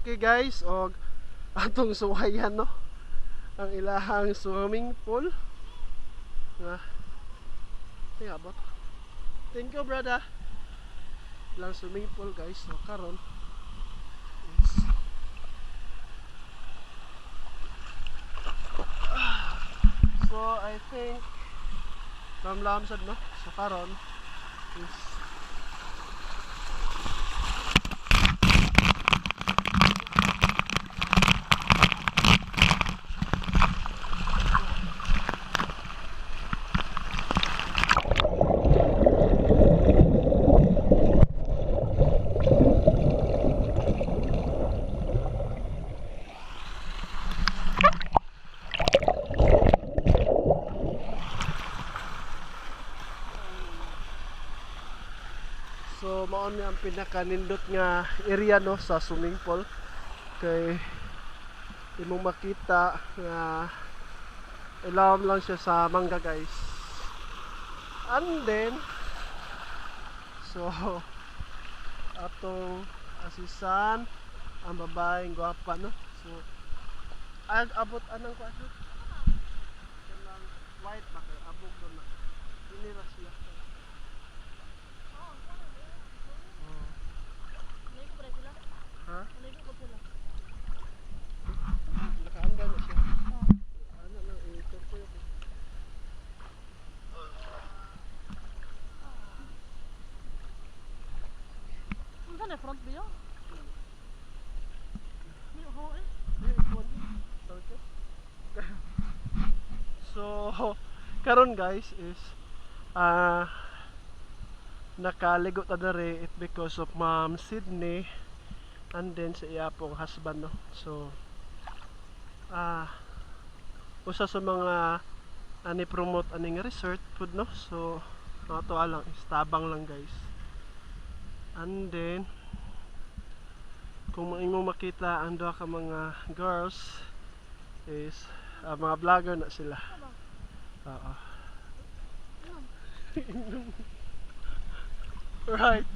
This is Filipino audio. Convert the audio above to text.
okay guys, og atong suwayan no ang ilahang swimming pool. Abot. Thank you brother. Ilang swimming pool guys. So karon is so I think lamlam sad no. So karon is so mao ni ang pinakanindot nga area no sa swimming pool kay imong makita nga ilawom lang siya sa mangga guys. And then so atong asisan ang babaeng gwapa no. So abot anang ko aso kanang white ba kay abot do na inira siya. Ha? Nakaanda na siya. Ano na, ikot ko yun. Ano na front view? May ako eh. So, karon guys is nakaligo ta dere it because of Ma'am Sydney and then sa iya pong husband no. So usa sa mga ani promote aning resort food no. So ato lang istabang lang guys. And then kung maimong makita ang duha ka mga girls is mga vlogger na sila. Oo. Right.